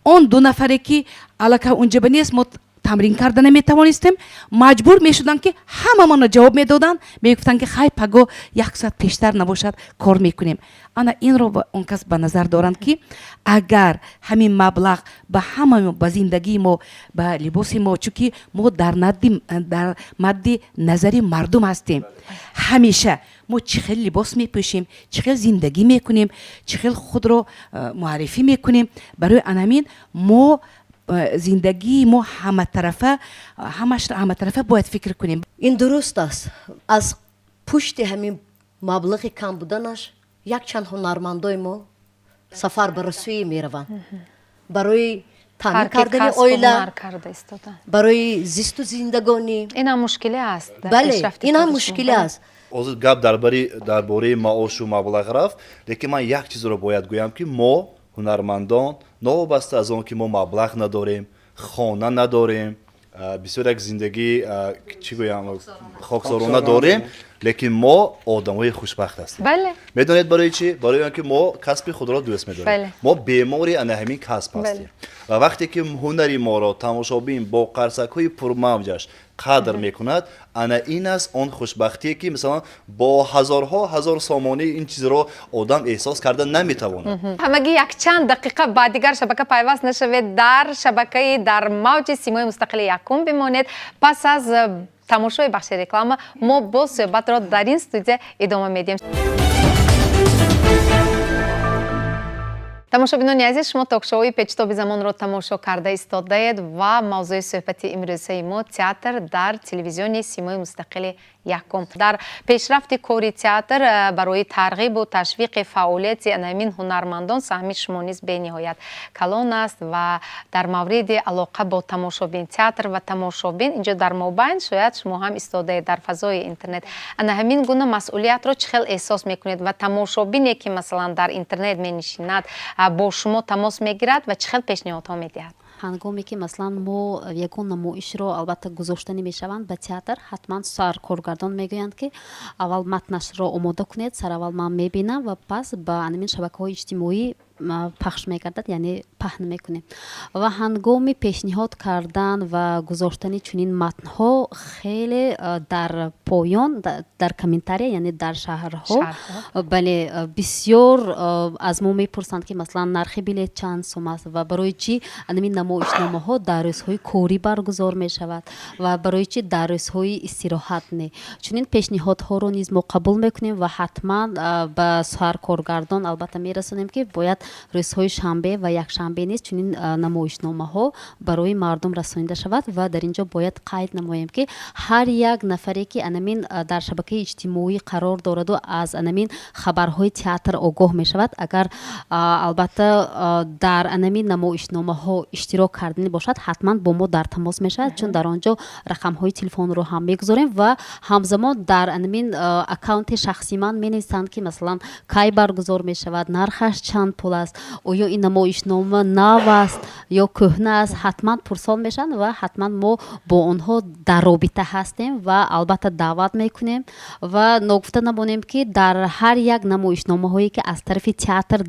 он 2 нафаре ки аллакай унҷаба нест мо тамрин карда наметавонистем маҷбур мешуданд ки ҳамамонро ҷавоб медоданд мегуфтанд ки хай паго 1 соат пештар набошад кор мекунем ана инро он кас ба назар доранд ки агар ҳамин маблағ ба ҳама ба зиндагии мо ба либоси мо чунки мо дар мадди назари мардум ҳастем ҳамеша мо чӣ хел либос мепӯшем чӣ хел зиндагӣ мекунем чӣ хел худро муаррифӣ мекунем барои анамин мо зиндагии мо ҳаматарафа бояд фикр кунем ин дуруст аст аз пушти ҳамин маблағи кам буданаш якчанд ҳунармандои мо сафар ба русия мераванд барои таъмин кардани оила барои зисту зиндагонӣ инам мушкиле аст бале инам мушкиле аст ҳозир гап дар бораи маошу маблағ рафт лекин ман як чизро бояд гӯям ки мо ҳунармандон новобаста аз он ки мо маблағ надорем хона надорем бисёр як зиндагӣ чӣ гӯям хоксорона дорем лекин мо одамои хушбахт ҳастем медонед барои чӣ барои он ки мо касби худро дӯст медорем мо бемори ана ҳамин касб ҳастем ва вақте ки ҳунари моро тамошобин бо қарсакҳои пурмавҷаш қадр мекунад ана ин аст он хушбахтие ки мисалан бо ҳазор сомонӣ ин чизро одам эҳсос карда наметавонад ҳамагӣ якчанд дақиқа ба дигар шабака пайваст нашавед дар шабакаи дар мавҷи симои мустақили якум бимонед пас аз тамошои бахши реклама мо боз суҳбатро дар ин студия идома медиҳем тамошобинони азиз шумо токшоуи печтоби замонро тамошо карда истодаед ва мавзӯи суҳбати имрӯзаи мо театр дар телевизиони симои мустақили якум дар пешрафти кори театр барои тарғибу ташвиқи фаъолияти анамин ҳунармандон саҳми шумо низ бениҳоят калон аст ва дар мавриди алоқа бо тамошобин театр ва тамошобин инҷо дар мобайн шояд шумо ҳам истодаед дар фазои интернет ана ҳамин гуна масъулиятро чӣ хел эҳсос мекунед ва тамошобине ки масалан дар интернет менишинад бо шумо тамос мегирад ва чӣ хел пешниҳодҳо медиҳад ҳангоме ки маслан мо ягон намоишро албатта гузоштанӣ мешаванд ба театр ҳатман саркоргардон мегӯянд ки аввал матнашро омода кунед сараввал ман мебинам ва пас ба анамин шабакаҳои иҷтимоӣ пахш мекардад яъне паҳн мекунем ва ҳангоми пешниҳод кардан ва гузоштани чунин матнҳо хеле дар поён дар комментария яъне дар шаҳрҳо бале бисёр аз мо мепурсанд ки масалан нархи билет чанд сум аст ва барои чӣ анамин намоишномаҳо дар рӯзҳои корӣ баргузор мешавад ва барои чӣ дар рӯзҳои истироҳат не чунин пешниҳодҳоро низ мо қабул мекунем ва ҳатман ба саркоргардон албатта мерасонем ки бояд рӯзҳои шанбе ва якшанбе низ чунин намоишномаҳо барои мардум расонида шавад ва дар инҷо бояд қайд намоем ки ҳар як нафаре ки анамин дар шабакаи иҷтимоӣ қарор дораду аз анамин хабарҳои театр огоҳ мешавад агар албатта дар анамин намоишномаҳо иштирок кардани бошад ҳатман бо мо дар тамос мешавад чун дар он ҷо рақамҳои телефонро ҳам мегузорем ва ҳамзамон дар анамин аккаунти шахси ман менависанд ки масалан кай баргузор мешавад нархаш чанд пул аст оё ин намоишнома нав аст ё кӯҳна аст ҳатман пурсон мешаванд ва ҳатман мо бо онҳо дар робита ҳастем ва албатта даъват мекунем ва ногуфта намонем ки дар ҳар як намоишномаҳое ки аз тарафи театр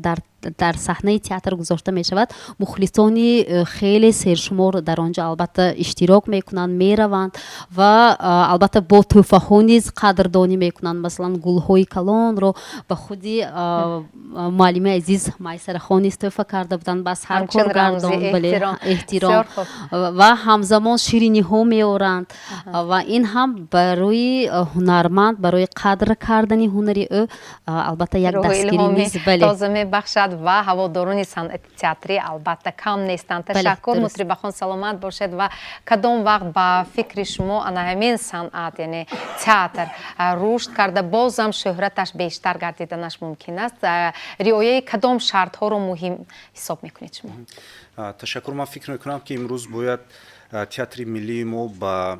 дар саҳнаи театр гузошта мешавад мухлисони хеле сершумор дар он ҷо албатта иштирок мекунанд мераванд ва албатта бо тӯҳфаҳо низ қадрдонӣ мекунанд масалан гулҳои калонро ба худи муаллими азиз майсарахон низ тӯҳфа карда буданд ба саркоргардон эҳтиром ва ҳамзамон шириниҳо меоранд ва ин ҳам барои ҳунарманд барои қадр кардани ҳунари ӯ албатта як дастгирӣ низ тоза мебахшад ва ҳаводорони санъати театрӣ албатта кам нестанд. Ташаккур мутрибахон саломат бошед ва кадом вақт ба фикри шумо ана ҳамин санъат яъне театр рушд карда бозам шӯҳраташ бештар гардиданаш мумкин аст риояи кадом шартҳоро муҳим ҳисоб мекунед шумо? Ташаккур. Ман фикр мекунам ки имрӯз бояд театри миллии мо ба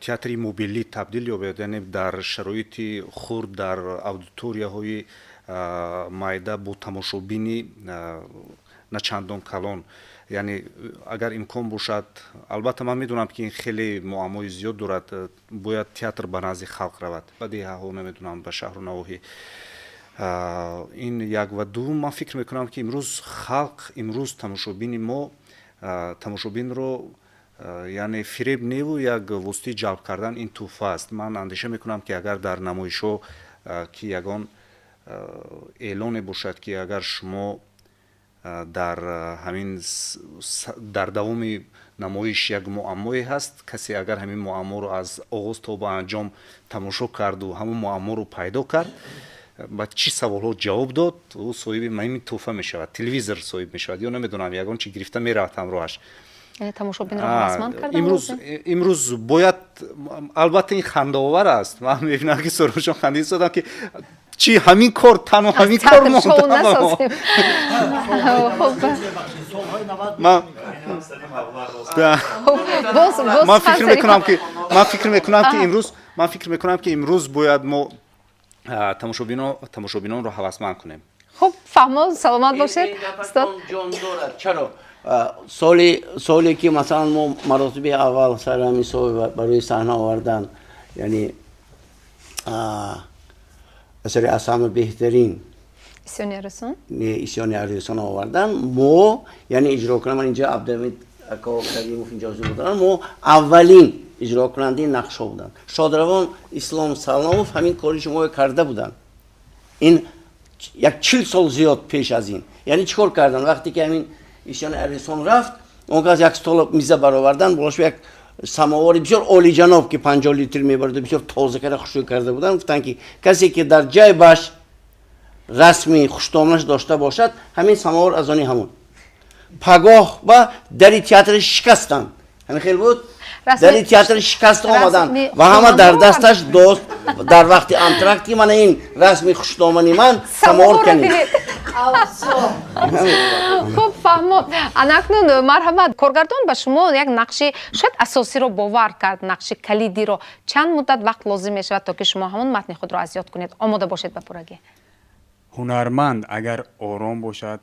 театри мобилӣ табдил ёбед яъне дар шароити хурд дар аудиторияҳои майда бо тамошобини начандон калон яъне агар имкон бошад албатта ман медонам ки ин хеле муаммои зиёд дорад бояд театр ба назди халқ равад ба деҳаҳо намедонам ба шаҳру навоҳӣ ин як ва дуввум ман фикр мекунам ки имрӯз халқ имрӯз тамошобини мо тамошобинро яъне фиреб неву як воситаи ҷалб кардан ин тӯҳфа аст ман андеша мекунам ки агар дар намоишҳо ки ягон эълоне бошад ки агар шумо дар ҳамин дар давоми намоиш як муаммое ҳаст касе агар ҳамин муамморо аз оғоз то ба анҷом тамошо карду ҳамон муамморо пайдо кард ба чӣ саволҳо ҷавоб дод ӯ соҳиби ҳамин тӯҳфа мешавад телевизор соҳиб мешавад ё намедонам ягон чи гирифта меравад ҳамроҳаш имрӯз бояд албатта ин хандаовар аст ман мебинам ки соҳибашон хандаи истодам ки чи ҳамин кор тану ҳамин кор ман фикр мекунам ки имрӯз бояд мо тамошобинонро ҳавасманд кунем. Хуб, фаҳмон, саломат бошед. Чаро соли ки масалан мо маротиби аввал сари барои саҳна овардан яъне асари аз ҳама беҳтарин исёни арӯсон овардан мо яъне иҷро кунам ман инҷо абдамид ако каримов инҷо ҳузур будан мо аввалин иҷрокунандаи нақшҳо буданд шодравон ислом саломов ҳамин кори шуморо карда буданд ин як 40 сол зиёд пеш аз ин яъне чӣ кор кардан вақте ки ҳамин исёни арӯсон рафт он газ як стола миза баровардан болош як самовори бисёр олиҷаноб ки 50 литр мебарду бисёр тоза карда хушрӯй карда буданд гуфтанд ки касе ки дар ҷай баш расми хуштомнаш дошта бошад ҳамин самовор аз они ҳамон пагоҳ ба дари театр шикастанд ҳамин хел буд дари театр шикаст омаданд ва ҳама дар дасташ дост дар вақти антракт ки мана ин расми хуштомани ман самовор канед. Хуб, фаҳмон. Анакнун марҳамат, коргардон ба шумо як нақши шояд асосиро бовар кард, нақши калидиро чанд муддат вақт лозим мешавад то ки шумо ҳамон матни худро аз ёд кунед? Омода бошед ба пуррагӣ. ҳунарманд агар ором бошад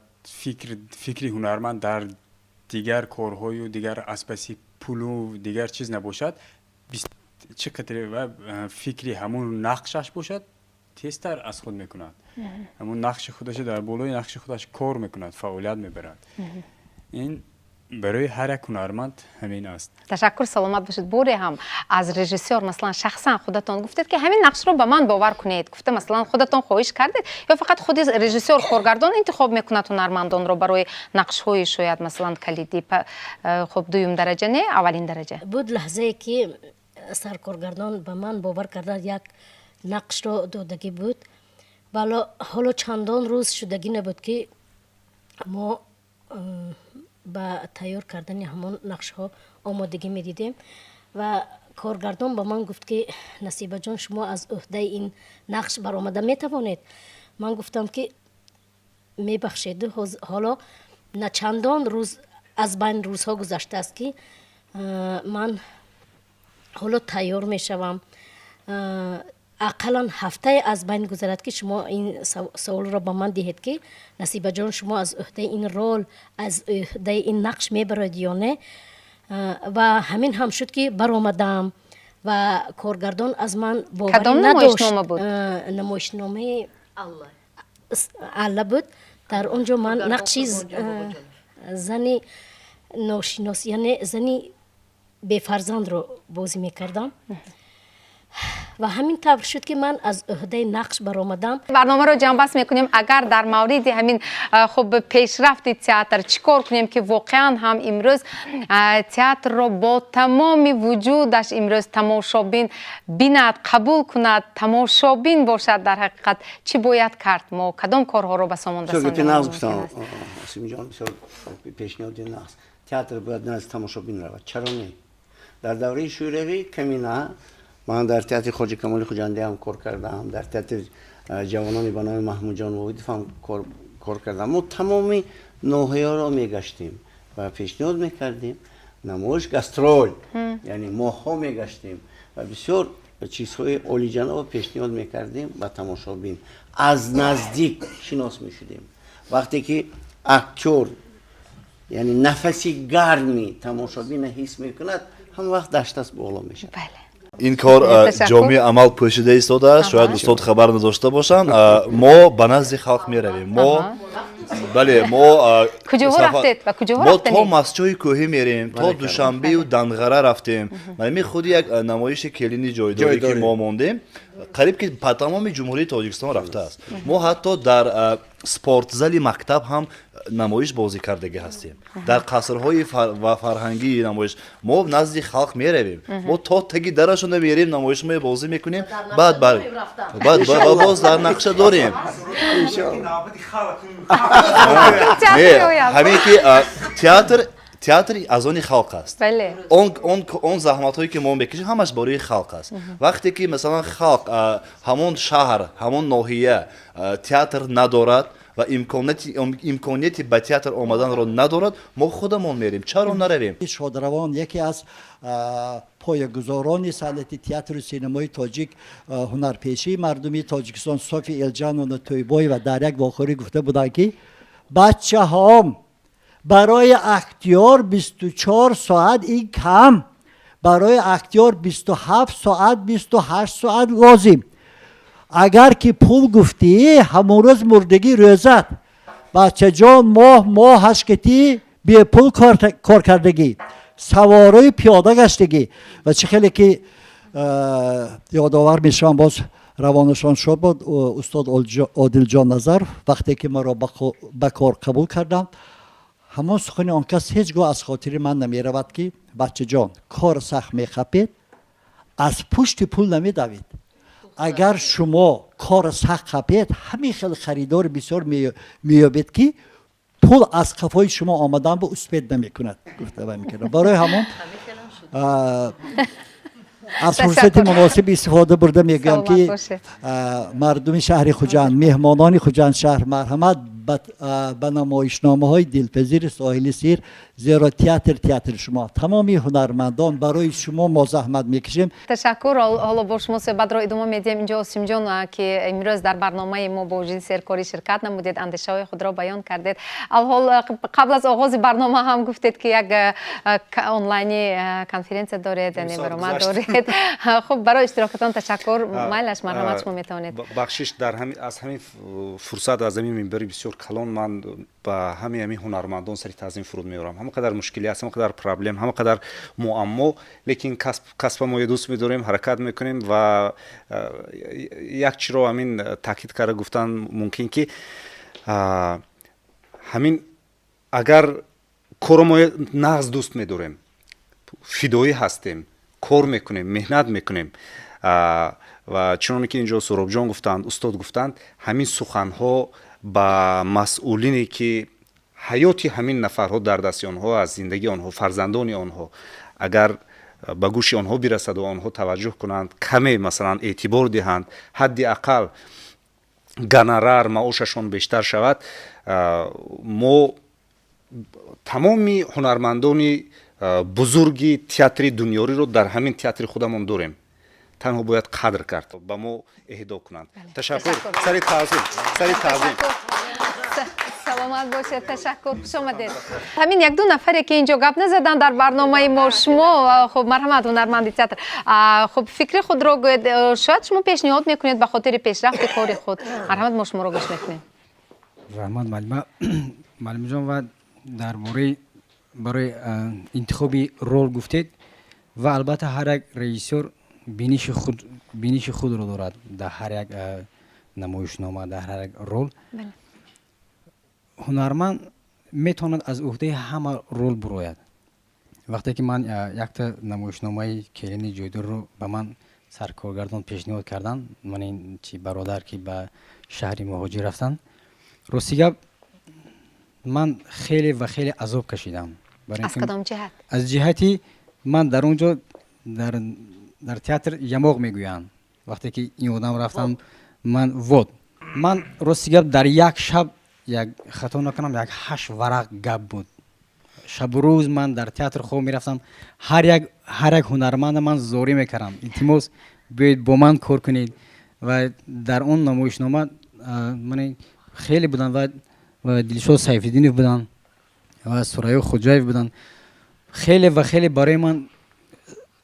фикри ҳунарманд дар дигар корҳою дигар аспаси пулу дигар чиз набошад чӣ қадр фикри ҳамун нақшаш бошад تیزتر از خود میکند همون نقش خودش در بالای نقش خودش کار میکند فعالیت میبرد این برای هر یک هنرمند همین است. تشکر سلامت باشید. بوری هم از رژیسور مثلا شخصا خودتون گفتید که همین نقش رو به من باور کنید، گفته مثلا خودتون خواهش کردید یا فقط خود رژیسور کارگردان انتخاب میکند هنرمندان رو برای نقش های شاید مثلا کلیدی؟ خب دوم درجه نه اولین درجه بود لحظه که سرکارگردان به من باور کرد یک نقش رو دادگی بود، ولی حالا چندان روز شدگی نبود که ما با تیار کردن همون نقش ها آمادگی می دیدیم و کارگردان به من گفت که نصیبه جان شما از عهده این نقش برآمده می توانید. من گفتم که می بخشید. حالا نه چندان روز از بین روزها گذشته است که من حالا تیار می شوم. اقلا هفته از بین گذرد که شما این سوال را به من دهید که نصیبه جان شما از عهده این رول از عهده این نقش میبرید یا نه، و همین هم شد که برآمدم و کارگردان از من باوری نداشت. کدام نمایشنامه بود؟ نمایشنامه الله بود. در اونجا من نقشی زنی ناشناس یعنی زنی بی‌فرزند رو بازی میکردم و همین طور شد که من از عهده نقش برآمدم. برنامه رو جمع بست میکنیم. اگر در مورد همین خب پیشرفت تئاتر چیکار کنیم که واقعا هم امروز تئاتر رو با تمام وجودش امروز تماشابین بیند، قبول کند، تماشابین باشد، در حقیقت چی باید کرد؟ ما کدام کارها رو به سامان رساندیم؟ نقص گفتم آسیمی جان بسیار پیشنهاد نقص تئاتر باید نزد تماشابین رود. چرا نه؟ در دوره شوروی کمی نه. من در تئاتر خواجه کمال خوجندی هم کار کردم، در تئاتر جوانان به نام محمود جان واحدی هم کار کردم. ما تمامی ناحیه‌ها را میگشتیم و پیشنهاد میکردیم. نمایش گاسترول یعنی ماها میگشتیم و بسیار چیزهای عالی جناب پیشنهاد میکردیم و تماشابین از نزدیک شناس میشدیم. وقتی که اکتور یعنی نفسی گرمی تماشابین حس میکند هم وقت دشت است بالا میشه. بله. این کار جامعه عمل پوشیده ایستاده است. شاید استاد خبر نداشته باشند. ما به نزد خلق می رویم. ما بله ما کجا رفتید و کجا ما تا مسجد کوهی میریم، تا دوشنبه و دنغره رفتیم. من خودی یک نمایش کلینی جایداری که ما موندیم قریب که به تمام جمهوری تاجیکستان رفته است. ما حتی در سپورت زلی مکتب هم نمایش بازی کردگی هستیم. در قصرهای و فرهنگی نمایش ما نزد خلق می رویم. ما تا تگی درشون میریم نمایش ما بازی میکنیم. بعد باز در نقشه داریم. همین که تئاتر از آن خلق است. بله. اون زحمت هایی که ما میکشیم همش برای خلق است. وقتی که مثلا خلق همون شهر همون ناحیه تئاتر ندارد و امکانیتی به تئاتر آمدن رو ندارد، ما خودمون میریم. چرا نرویم؟ شادروان یکی از پایه‌گذاران صنعت تئاتر و سینمای تاجیک، هنرپیشه مردمی تاجیکستان صافی الجان و تویبای و در یک واقعی گفته بودند که بچه هام برای اختیار 24 ساعت این کم، برای اختیار 27 ساعت 28 ساعت لازم. اگر که پول گفتی همون روز مردگی روزت. بچه جان ماه هشکتی بی پول کار کردگی، سوارای پیاده گشتگی و چه خیلی که یادآور میشم باز روانشان شد بود استاد عادل جان نظر وقتی که ما را به کار قبول کردم همون سخن آن کس هیچگاه از خاطر من نمی رود که بچه جان کار سخت می خپید از پشت پول نمی دوید. اگر شما کار سخت خپید همین خیلی خریدار بسیار میابید که پول از قفای شما آمدن به اسپید نمی کند. گفته میکنم برای همون از فرصت مناسب استفاده برده میگم که مردم شهر خوجند، مهمانان خوجند شهر مرحمت به نمایشنامه های دلپذیر ساحل سیر زیرا تئاتر شما تمامی هنرمندان برای شما ما زحمت میکشیم. تشکر. حالا با شما صحبت را ادامه میدیم. اینجا آسیم جان که امروز در برنامه ما با وجود سرکاری شرکت نمودید، اندیشه های خود را بیان کردید. الحال قبل از آغاز برنامه هم گفتید که یک آنلاینی کنفرانس دارید، یعنی برنامه دارید. خب برای اشتراکتان تشکر. مایلش مرحمت شما میتونید. بخشش در همین از همین فرصت از همین منبر بسیار کلان من با همین هنرمندان سری تعظیم فرود میارم. همه قدر مشکلی هست، همه قدر پرابلم، همه قدر معما، لیکن کسب ما دوست می‌داریم، حرکت میکنیم و یک چیز رو همین تاکید کرده گفتن ممکن که همین اگر کار ما نغز دوست می‌داریم، فدایی هستیم، کار میکنیم، مهنت میکنیم و چون که اینجا سهراب جان گفتند، استاد گفتند، همین سخن‌ها با مسئولینی که حیاتی همین نفرها در دست آنها، از زندگی آنها، فرزندان آنها اگر به گوش آنها برسد و آنها توجه کنند، کمی مثلا اعتبار دهند، حداقل گنرار معاششان بیشتر شود، ما تمامی هنرمندان بزرگی تئاتر دنیایی رو در همین تئاتر خودمون داریم. تنها باید قدر کرد، با ما اهدا کنند. تشکر. سری تعظیم. سلامت باشید. تشکر. خوش آمدید. همین یک دو نفری که اینجا گپ نزدن در برنامه ما شما، خب مرحمت هنرمند تئاتر، خب فکر خود رو گوید، شاید شما پیشنهاد میکنید به خاطر پیشرفت کار خود. مرحمت ما شما رو گوش میکنیم. رحمت معلم جان و درباره برای انتخابی رول گفتید و البته هر یک رئیسور بینش خود رو دارد در هر یک نمایشنامه، در هر یک رول. هنرمند میتواند از عهده همه رول براید. وقتی که من یک تا نمایشنامه کلینی جویدر رو به من سرکارگردان پیشنهاد کردن، من این چی برادر که به شهری مهاجر رفتن، راستی من خیلی عذاب کشیدم. از کدام جهت؟ از جهتی من در اونجا در تئاتر یماغ میگویند. وقتی که این آدم رفتم من من راستی در یک شب، یک خطا نکنم، یک 8 ورق گپ بود. شب و روز من در تئاتر خوب میرفتم، هر یک هنرمند من زاری میکردم، التماس بیاید با من کار کنید. و در اون نمایشنامه من خیلی بودن و دلشاد سیفالدینی بودن و سریا خوجایف بودن. خیلی برای من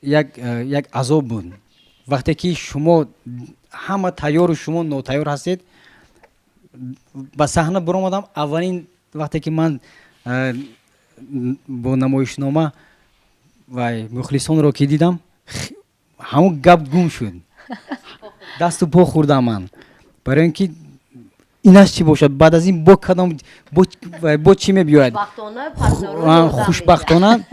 یک عذاب بود. وقتی که شما همه تیار و شما ناتیار هستید، با صحنه برآمدم. اولین وقتی که من با نمایشنامه و مخلصان رو که دیدم، همون گپ گم شد، دست و پا خوردم من، برای اینکه اینش چی باشد. بعد از این با کدام با چی میبیاید خوشبختانه.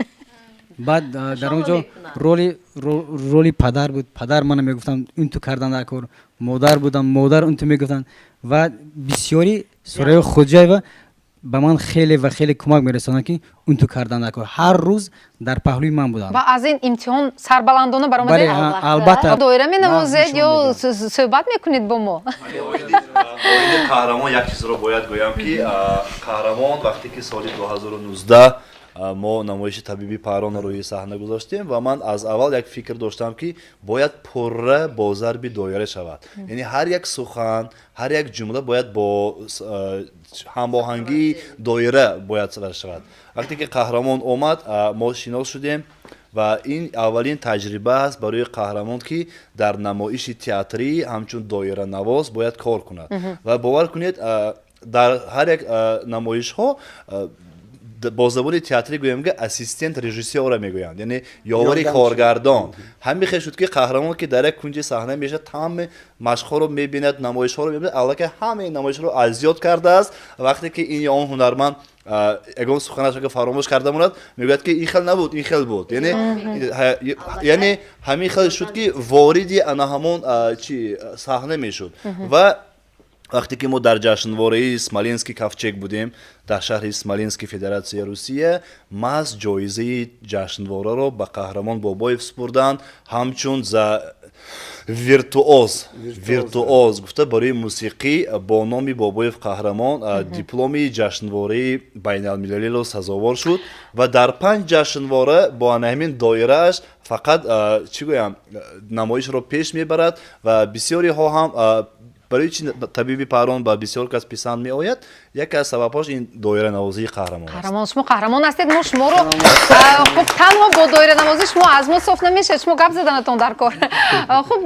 بعد در اونجا رولی پدر بود. پدر من میگفتن این تو کردن در کار. مادر بودم، مادر اون تو میگفتن و بسیاری سرای خوجای و به من خیلی کمک میرسوندن که اون تو کردن در کار. هر روز در پهلوی من بودن. و از این امتحان سربلندانه برآمدید؟ البته. دایره مینوازید یا صحبت میکنید با ما؟ قهرمان یک چیز رو باید گویم که قهرمان وقتی که سال 2019 ما نمایش طبیبی پران روی صحنه گذاشتیم و من از اول یک فکر داشتم که باید پره با ضرب دایره شود. یعنی هر یک سخن، هر یک جمله باید با هماهنگی دایره باید سر شود. وقتی که قهرمان اومد ما شناس شدیم و این اولین تجربه است برای قهرمان که در نمایش تئاتری همچون دایره نواز باید کار کند. و باور کنید در هر یک نمایش ها با زبان تئاتری گویم که اسیستنت رژیسور میگویند، یعنی یاوری کارگردان. همین خیلی شد که قهرمان که در یک کنج صحنه میشه، تمام مشق‌ها رو میبیند، نمایش‌ها رو میبیند، البته که همه نمایش رو اذیت کرده است. وقتی که این یا اون هنرمند اگه سخنش رو فراموش کرده موند، میگوید که این خیلی نبود، این خیلی بود. یعنی همین خیلی شد که واردی انا همون چی صحنه میشد. و وقتی که ما در جشنواره اسمالینسکی کافچک بودیم در شهر اسمالینسکی فدراسیون روسیه، محض جایزه جشنواره رو به قهرمان بابایف سپردند، همچون виртуоз гуфта барои мусиқӣ бо номи Бобоев қаҳрамон дипломи ҷашнвораи байналмилалиро сазовор шуд ва дар 5 ҷашнвора бо ҳамин доирааш фақат чӣ гӯям намоишро пеш мебарад ва бисёриҳо ҳам барои чи табиби Паҳлон ба бисёр кас писанд меояд. Яке аз сабабҳош ин доиранавозии қаҳрамон аст. қаҳрамон, шумо қаҳрамон ҳастед. мо шуморо хуб танҳо бо доиранавозӣ шумо аз мо соф намешед, шумо гап заданатон дар кор. Хуб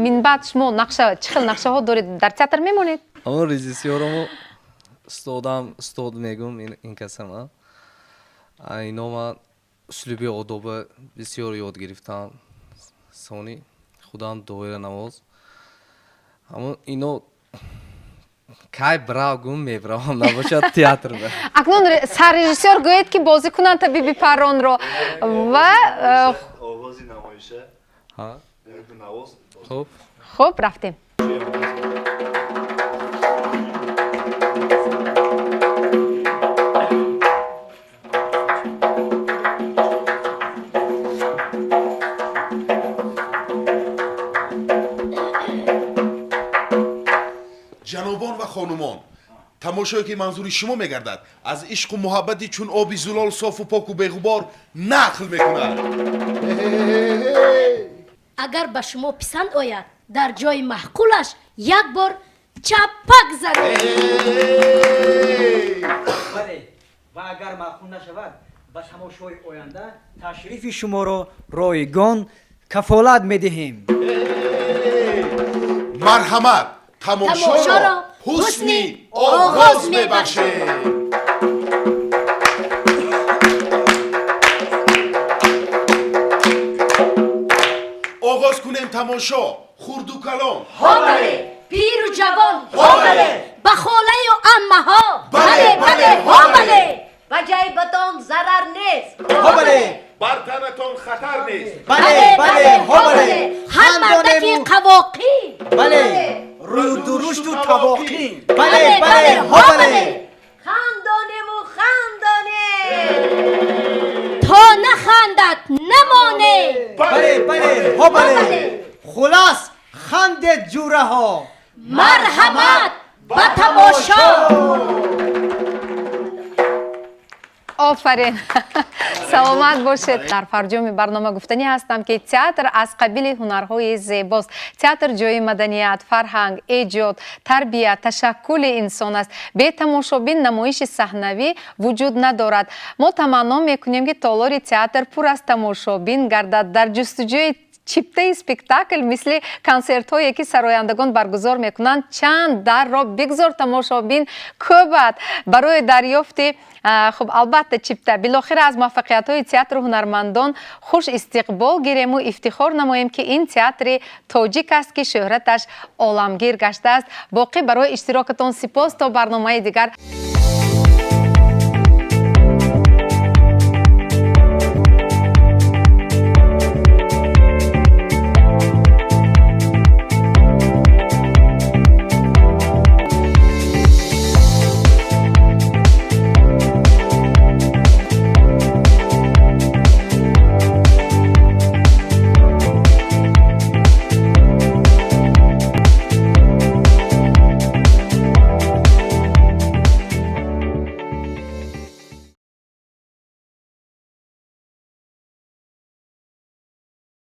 минбаъд шумо нақша чӣ хел нақшаҳо доред? Дар театр мемонед? ҳамон режиссёрому устод мегум ин касама. Ино ман услуби одоба бисёр ёд гирифтам. Сони худам доиранавоз. Ҳамон ино кай брагум мебравам набошад театрда. Акнун саррежиссёр гӯед ки бозӣ кунанд табиби Паҳлонро ва овози намоиша. Ҳа. Хуб. Хуб, рафтем. ҷанобон ва хонумон, тамошое ки манзури шумо мегардад аз ишқу муҳаббати чун оби зулол софу поку беғубор нақл мекунад. агар ба шумо писанд ояд дар ҷои маҳқулаш як бор чапак занед. бале ва агар маъқул нашавад ба тамошои оянда ташрифи шуморо ройгон кафолат медиҳем. марҳамат, тамошоро ҳусни оғоз мебахшед. оғоз кунем тамошо. хурду калон ҳо бале, пиру ҷавон ҳо бале, ба холаю аммаҳо бале бале ҳо бале, ба ҷайбатон зарар нест ҳо бале, бар танатон хатар нест бале бале ҳо бале, ҳар мардаки қавоқӣ бале, рӯйдурушду тавоқӣ бале бале ҳо бале, хандонему хандоне то нахандад намоне бале бале ҳо бале, хулас хандед ҷураҳо. марҳамат ба тамошо. آفرین سلامت باشید. در فرجام برنامه گفتنی هستم که تئاتر از قبیل هنرهای زیباست. تئاتر جای مدنیت، فرهنگ، ایجاد، تربیت، تشکل انسان است. به تماشابین نمایش صحنوی وجود ندارد. ما تمنا میکنیم که تالار تئاتر پر از تماشابین گردد. در جستجوی چیپته اسپکتاکل مثل کنسرت هایی که سرایندگان برگزار میکنند چند در را بگذار تماشابین کوبد برای دریافت خب البته چیپته. بالاخره از موفقیت های تئاتر هنرمندان خوش استقبال گیریم و افتخار نماییم که این تئاتر تاجیک است که شهرتش عالمگیر گشته است. باقی برای اشتراکتان سپاس. تا برنامه دیگر.